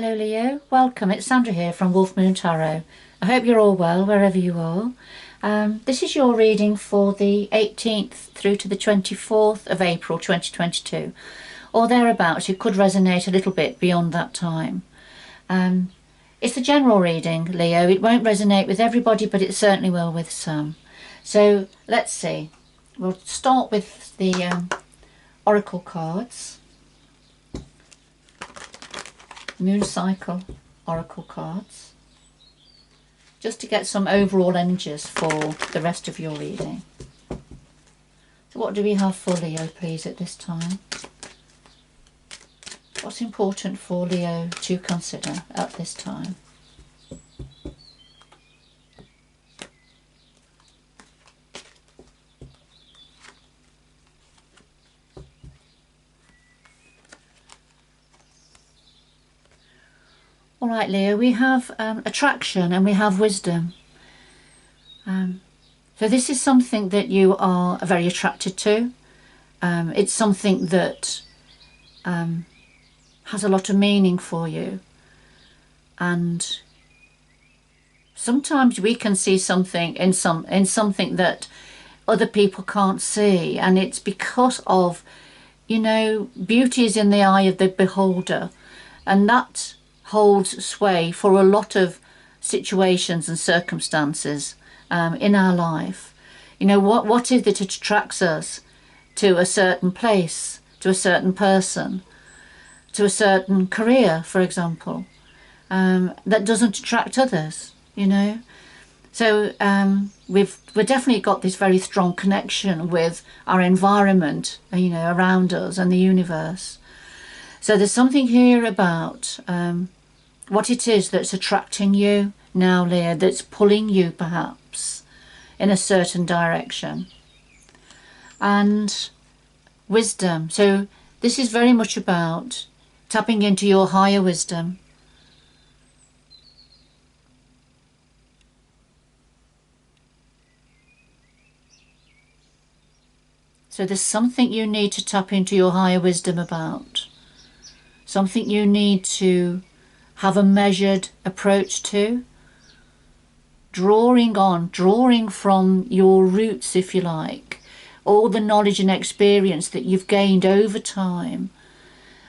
Hello Leo, welcome. It's Sandra here from Wolf Moon Tarot. I hope you're all well wherever you are. This is your reading for the 18th through to the 24th of April 2022, or thereabouts. It could resonate a little bit beyond that time. It's a general reading, Leo. It won't resonate with everybody, but it certainly will with some. So let's see. We'll start with the oracle cards. Moon cycle oracle cards, just to get some overall energies for the rest of your reading. So what do we have for Leo, please, at this time? What's important for Leo to consider at this time? All right, Leo, we have attraction and we have wisdom. So this is something that you are very attracted to. It's something that has a lot of meaning for you. And sometimes we can see something in something that other people can't see. And it's because of, you know, beauty is in the eye of the beholder. And that holds sway for a lot of situations and circumstances in our life. You know, what is it that attracts us to a certain place, to a certain person, to a certain career, for example, that doesn't attract others, you know? So we've definitely got this very strong connection with our environment, you know, around us and the universe. So there's something here about what it is that's attracting you now, Leo, that's pulling you perhaps in a certain direction. And wisdom. So this is very much about tapping into your higher wisdom. So there's something you need to tap into your higher wisdom about. Something you need to have a measured approach to, drawing from your roots, if you like, all the knowledge and experience that you've gained over time,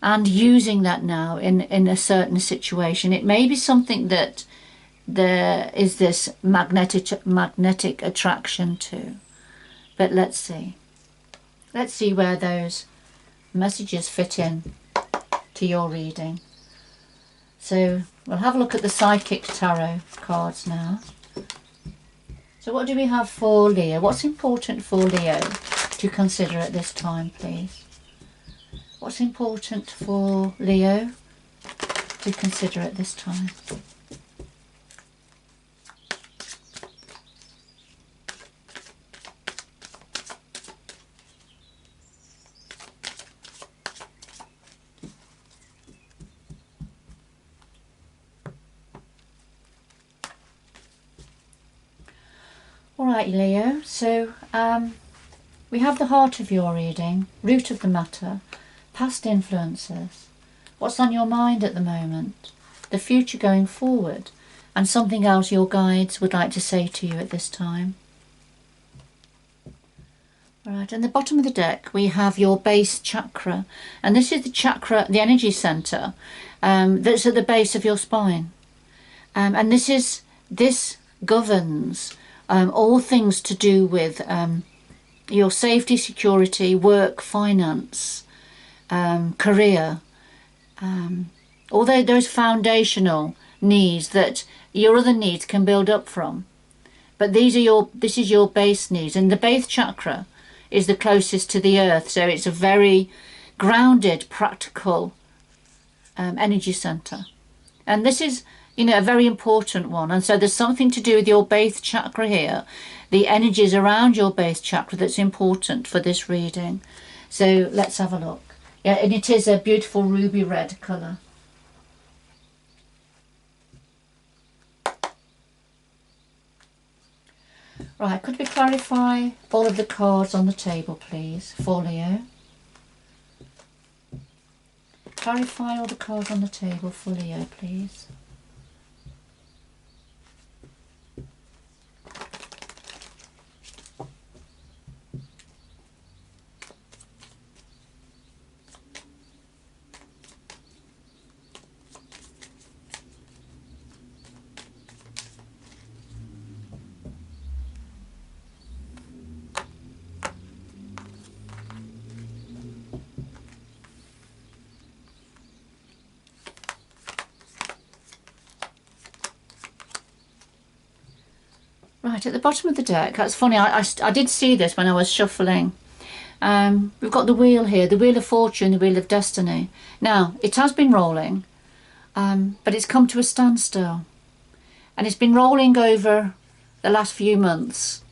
and using that now in a certain situation. It may be something that there is this magnetic attraction to, but let's see where those messages fit in to your reading. So we'll have a look at the Psychic Tarot cards now. So what do we have for Leo? What's important for Leo to consider at this time, please? What's important for Leo to consider at this time? Alright, Leo, so we have the heart of your reading, root of the matter, past influences, what's on your mind at the moment, the future going forward, and something else your guides would like to say to you at this time. Alright, and the bottom of the deck we have your base chakra, and this is the chakra, the energy centre, that's at the base of your spine. And this governs all things to do with your safety, security, work, finance, career, all those foundational needs that your other needs can build up from. But this is your base needs, and the base chakra is the closest to the earth, so it's a very grounded, practical energy center. And this is, you know, a very important one. And so there's something to do with your base chakra here, the energies around your base chakra, that's important for this reading. So let's have a look. Yeah, and it is a beautiful ruby red colour. Right, could we clarify all of the cards on the table, please, for Leo? clarify all the cards on the table for Leo, please. Right, at the bottom of the deck, that's funny, I did see this when I was shuffling. We've got the wheel here, the wheel of fortune, the wheel of destiny. Now, it has been rolling, but it's come to a standstill. And it's been rolling over the last few months,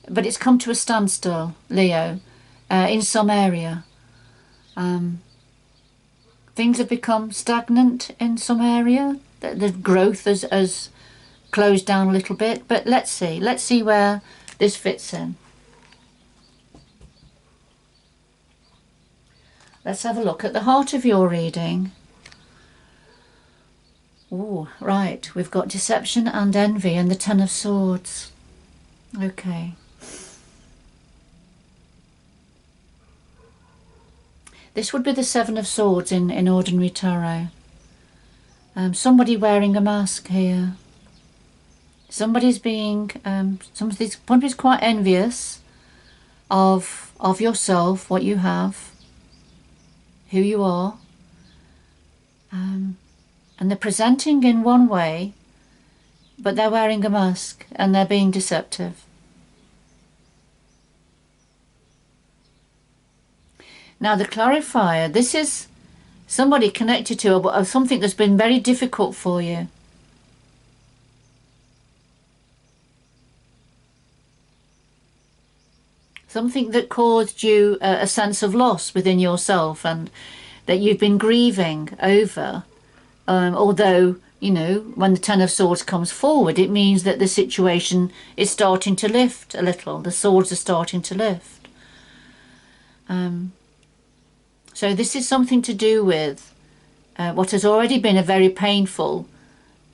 but it's come to a standstill, Leo, in some area. Things have become stagnant in some area. The growth has closed down a little bit, but let's see where this fits in. Let's have a look at the heart of your reading. Oh, right, we've got deception and envy and the Ten of Swords. Okay. This would be the Seven of Swords in ordinary tarot. Somebody wearing a mask here. Somebody's somebody's quite envious of yourself, what you have, who you are, and they're presenting in one way, but they're wearing a mask and they're being deceptive. Now the clarifier, this is somebody connected to something that's been very difficult for you. Something that caused you a sense of loss within yourself and that you've been grieving over. Although, you know, when the Ten of Swords comes forward, it means that the situation is starting to lift a little. The swords are starting to lift. So this is something to do with what has already been a very painful,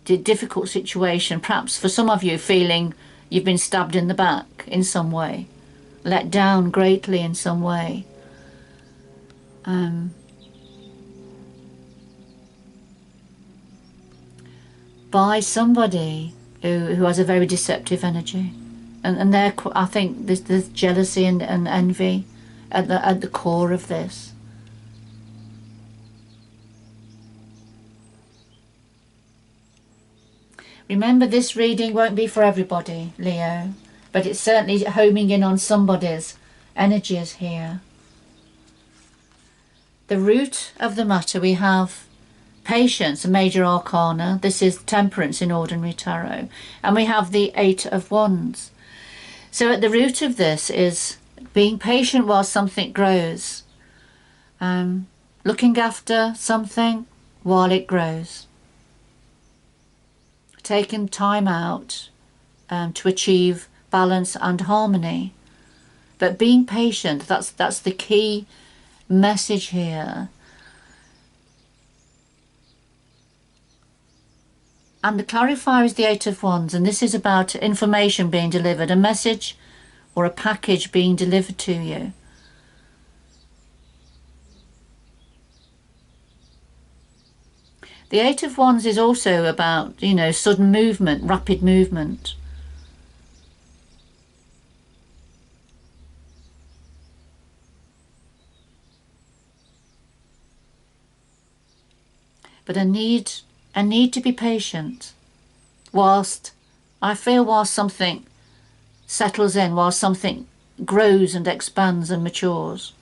difficult situation. Perhaps for some of you feeling you've been stabbed in the back in some way. Let down greatly in some way. By somebody who has a very deceptive energy. And there, I think there's jealousy and envy at the core of this. Remember, this reading won't be for everybody, Leo. But it's certainly homing in on somebody's energies here. The root of the matter, we have patience, a major arcana. This is temperance in ordinary tarot. And we have the Eight of Wands. So at the root of this is being patient while something grows. Looking after something while it grows. Taking time out to achieve balance and harmony, but being patient, that's the key message here. And the clarifier is the Eight of Wands, and this is about information being delivered, a message or a package being delivered to you. The Eight of Wands is also about, you know, sudden movement, rapid movement. But I need to be patient whilst something settles in, whilst something grows and expands and matures.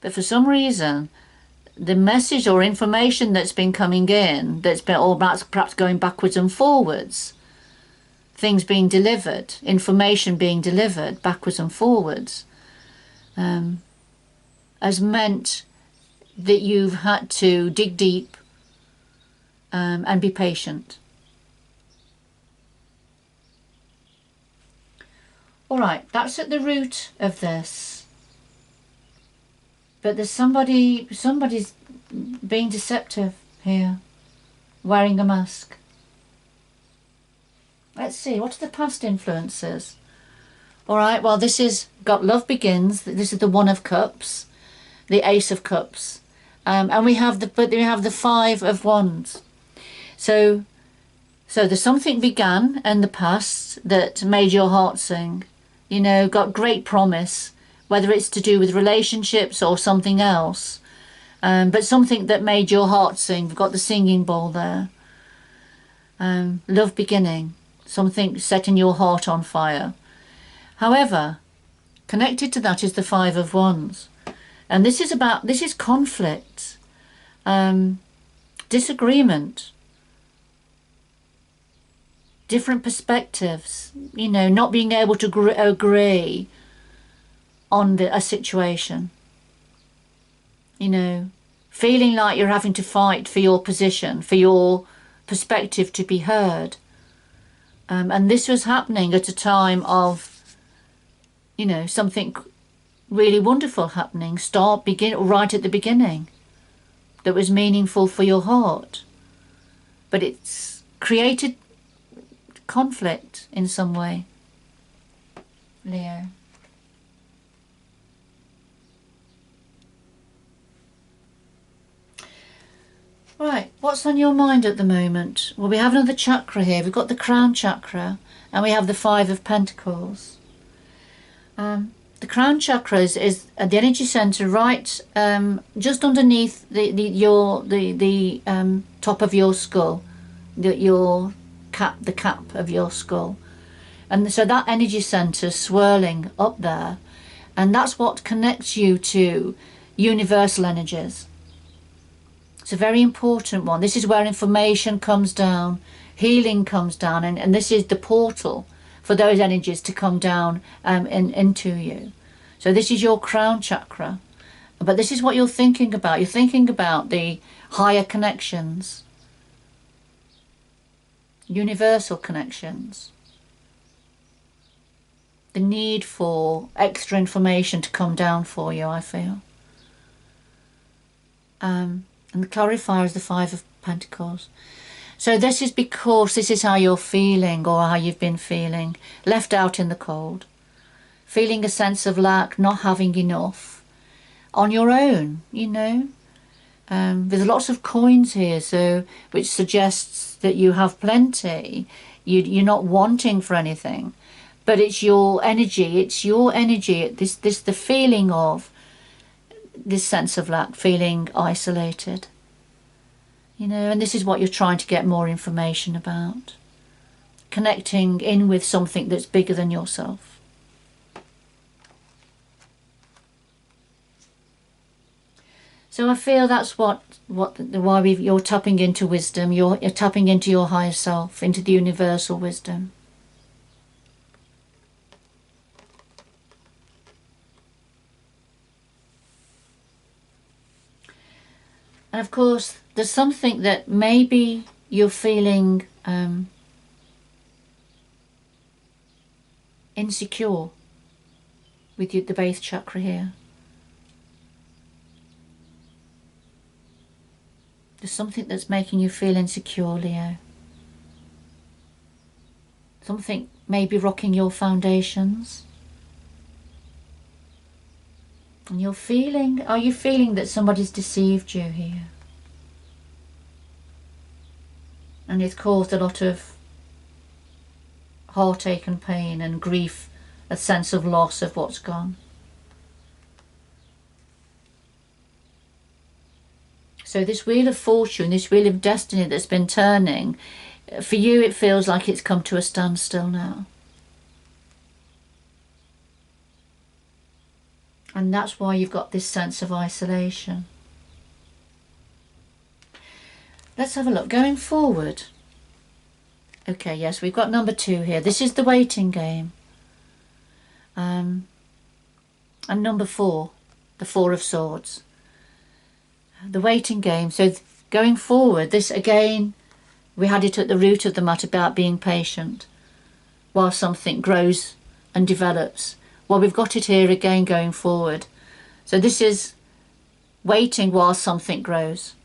But for some reason, the message or information that's been coming in, that's been, or perhaps going backwards and forwards, things being delivered, information being delivered backwards and forwards, has meant that you've had to dig deep and be patient. All right, that's at the root of this. But there's somebody's being deceptive here, wearing a mask. Let's see, what are the past influences? All right, well, this is got love begins. This is the One of Cups, the Ace of Cups, and we have the Five of Wands. So there's something began in the past that made your heart sing. You know, got great promise, whether it's to do with relationships or something else, but something that made your heart sing. We've got the singing bowl there. Love beginning, something setting your heart on fire. However, connected to that is the Five of Wands. And this is conflict, disagreement, different perspectives, you know, not being able to agree on a situation, you know, feeling like you're having to fight for your position, for your perspective to be heard. And this was happening at a time of, you know, something really wonderful happening, right at the beginning, that was meaningful for your heart. But it's created conflict in some way, Leo. Right, what's on your mind at the moment? Well, we have another chakra here. We've got the crown chakra and we have the Five of Pentacles. The crown chakra is the energy center right just underneath the top of your skull, the cap of your skull, and so that energy center swirling up there, and that's what connects you to universal energies. It's a very important one. This is where information comes down, healing comes down, and this is the portal for those energies to come down into you. So this is your crown chakra, but this is what you're thinking about. You're thinking about the higher connections, universal connections, the need for extra information to come down for you, I feel. And the clarifier is the Five of Pentacles. So this is because this is how you're feeling, or how you've been feeling, left out in the cold, feeling a sense of lack, not having enough on your own, you know. There's lots of coins here, so which suggests that you have plenty. You're not wanting for anything, but it's your energy. It's your energy. The feeling of this sense of lack, feeling isolated. You know, and this is what you're trying to get more information about. Connecting in with something that's bigger than yourself. So I feel that's why you're tapping into wisdom. You're tapping into your higher self, into the universal wisdom. And of course, there's something that maybe you're feeling insecure with the base chakra here. There's something that's making you feel insecure, Leo. Something maybe rocking your foundations. And are you feeling that somebody's deceived you here? And it's caused a lot of heartache and pain and grief, a sense of loss of what's gone. So this wheel of fortune, this wheel of destiny that's been turning, for you it feels like it's come to a standstill now. And that's why you've got this sense of isolation. Let's have a look. Going forward. Okay, yes, we've got number 2 here. This is the waiting game. And number 4, the Four of Swords. The waiting game. So going forward, this again, we had it at the root of the matter about being patient while something grows and develops. Well, we've got it here again going forward. So this is waiting while something grows.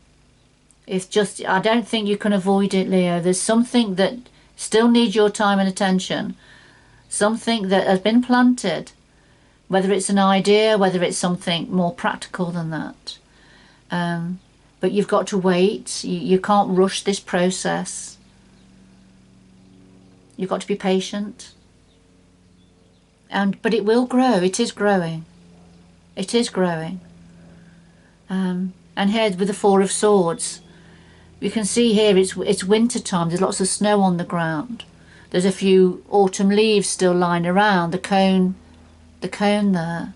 It's just, I don't think you can avoid it, Leo. There's something that still needs your time and attention. Something that has been planted, whether it's an idea, whether it's something more practical than that. But you've got to wait. You can't rush this process. You've got to be patient. But it will grow. It is growing. It is growing. And here with the Four of Swords, you can see here it's winter time. There's lots of snow on the ground. There's a few autumn leaves still lying around. The cone there.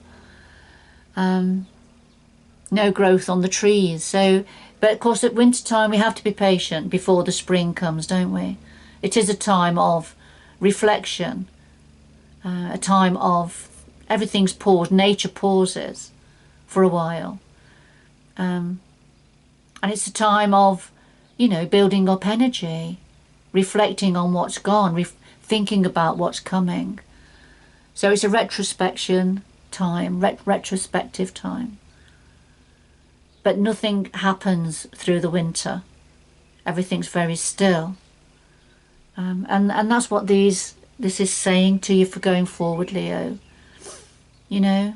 No growth on the trees. So, but of course at winter time we have to be patient before the spring comes, don't we? It is a time of reflection, a time of everything's paused. Nature pauses for a while, and it's a time of, you know, building up energy, reflecting on what's gone, thinking about what's coming. So it's a retrospection time, retrospective time. But nothing happens through the winter. Everything's very still. And that's what this is saying to you for going forward, Leo. You know,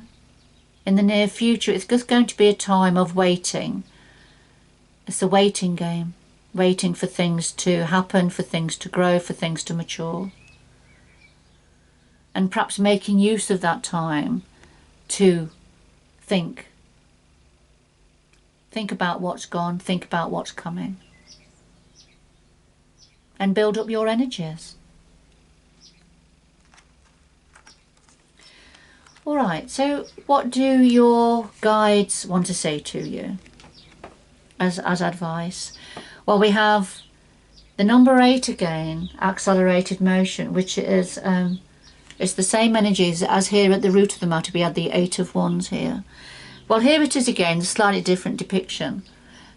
in the near future, it's just going to be a time of waiting. It's a waiting game. Waiting for things to happen, for things to grow, for things to mature. And perhaps making use of that time to think. Think about what's gone, think about what's coming. And build up your energies. All right, so what do your guides want to say to you as advice? Well, we have the number 8 again, accelerated motion, which is it's the same energies as here at the root of the matter. We had the 8 of Wands here. Well, here it is again, a slightly different depiction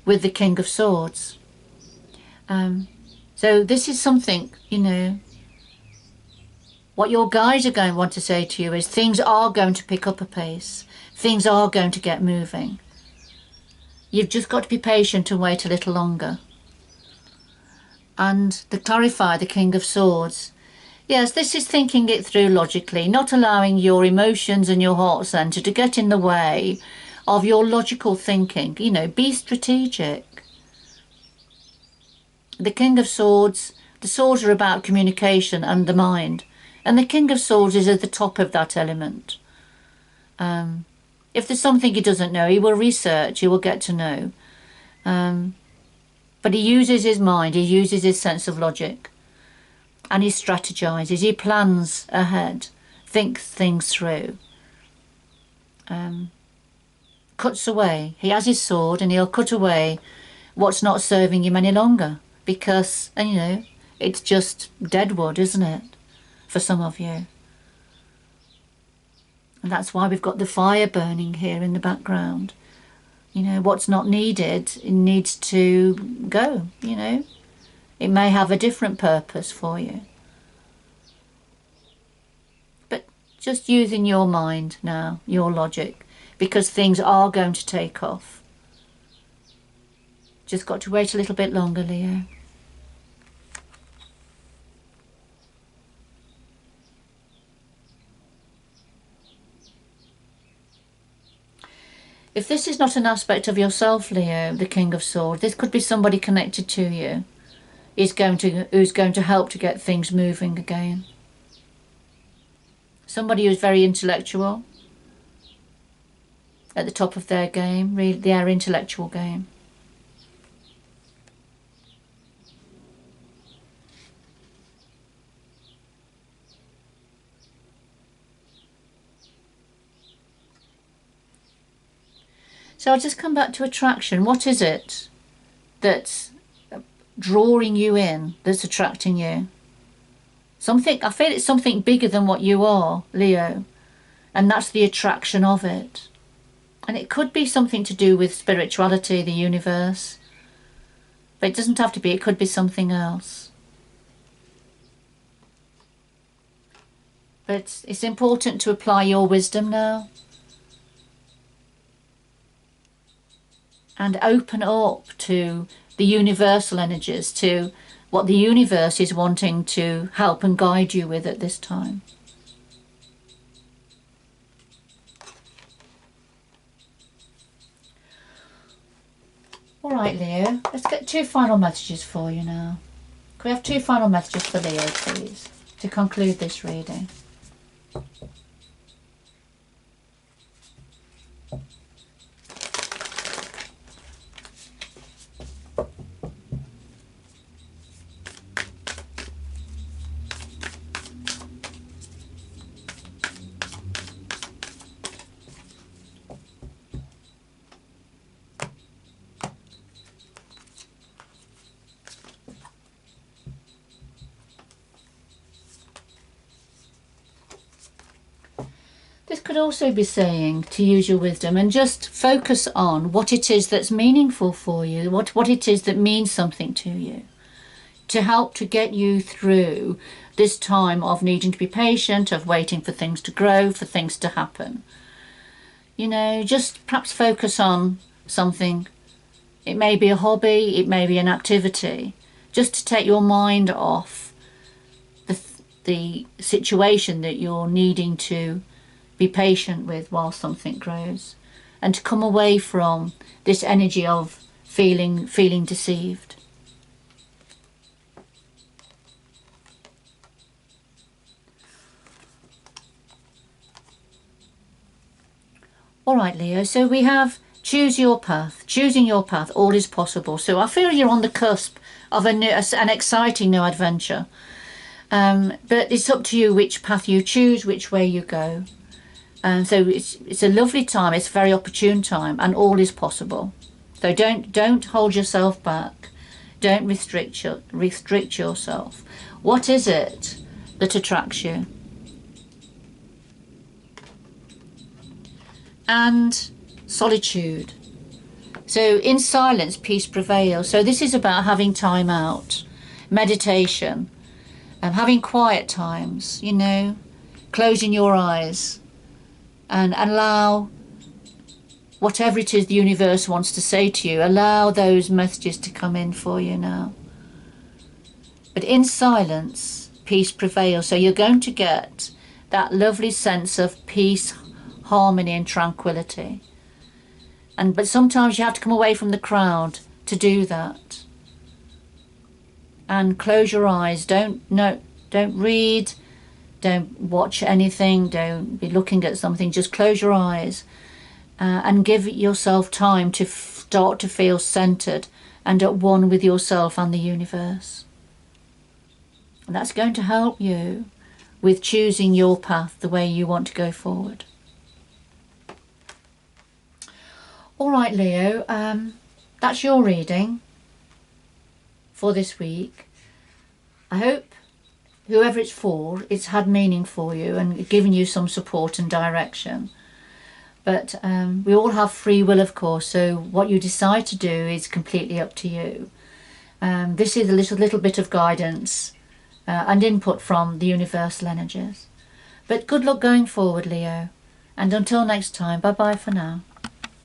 with the King of Swords. So this is something, you know, what your guides are going to want to say to you is things are going to pick up a pace. Things are going to get moving. You've just got to be patient and wait a little longer. And to clarify the King of Swords, yes, this is thinking it through logically, not allowing your emotions and your heart centre to get in the way of your logical thinking. You know, be strategic. The King of Swords, the swords are about communication and the mind. And the King of Swords is at the top of that element. If there's something he doesn't know, he will research, he will get to know. But he uses his mind, he uses his sense of logic. And he strategizes, he plans ahead, thinks things through. Cuts away. He has his sword and he'll cut away what's not serving him any longer. Because, you know, it's just dead wood, isn't it? For some of you. And that's why we've got the fire burning here in the background. You know, what's not needed, it needs to go, you know. It may have a different purpose for you. But just using your mind now, your logic, because things are going to take off. Just got to wait a little bit longer, Leo. If this is not an aspect of yourself, Leo, the King of Swords, this could be somebody connected to you who's going to help to get things moving again. Somebody who's very intellectual, at the top of their game, their intellectual game. So I'll just come back to attraction. What is it that's drawing you in, that's attracting you? Something, I feel it's something bigger than what you are, Leo. And that's the attraction of it. And it could be something to do with spirituality, the universe. But it doesn't have to be, it could be something else. But it's important to apply your wisdom now and open up to the universal energies, to what the universe is wanting to help and guide you with at this time. All right, Leo, let's get 2 final messages for you now. Can we have 2 final messages for Leo, please, to conclude this reading? This could also be saying to use your wisdom and just focus on what it is that's meaningful for you, what it is that means something to you, to help to get you through this time of needing to be patient, of waiting for things to grow, for things to happen. You know, just perhaps focus on something. It may be a hobby, it may be an activity, just to take your mind off the situation that you're needing to be patient with while something grows, and to come away from this energy of feeling deceived. All right, Leo, so we have choose your path. Choosing your path, all is possible. So I feel you're on the cusp of an exciting new adventure. But it's up to you which path you choose, which way you go. So it's a lovely time, it's a very opportune time, and all is possible. So don't hold yourself back. Don't restrict yourself. What is it that attracts you? And solitude. So in silence, peace prevails. So this is about having time out, meditation, and having quiet times, you know, closing your eyes and allow whatever it is the universe wants to say to you, allow those messages to come in for you now. But in silence, peace prevails. So you're going to get that lovely sense of peace, harmony and tranquility. But sometimes you have to come away from the crowd to do that. And close your eyes. Don't read. Don't watch anything. Don't be looking at something. Just close your eyes and give yourself time to start to feel centered and at one with yourself and the universe. And that's going to help you with choosing your path, the way you want to go forward. All right, Leo, that's your reading for this week. I hope whoever it's for, it's had meaning for you and given you some support and direction. But we all have free will, of course, so what you decide to do is completely up to you. This is a little bit of guidance and input from the universal energies. But good luck going forward, Leo. And until next time, bye-bye for now.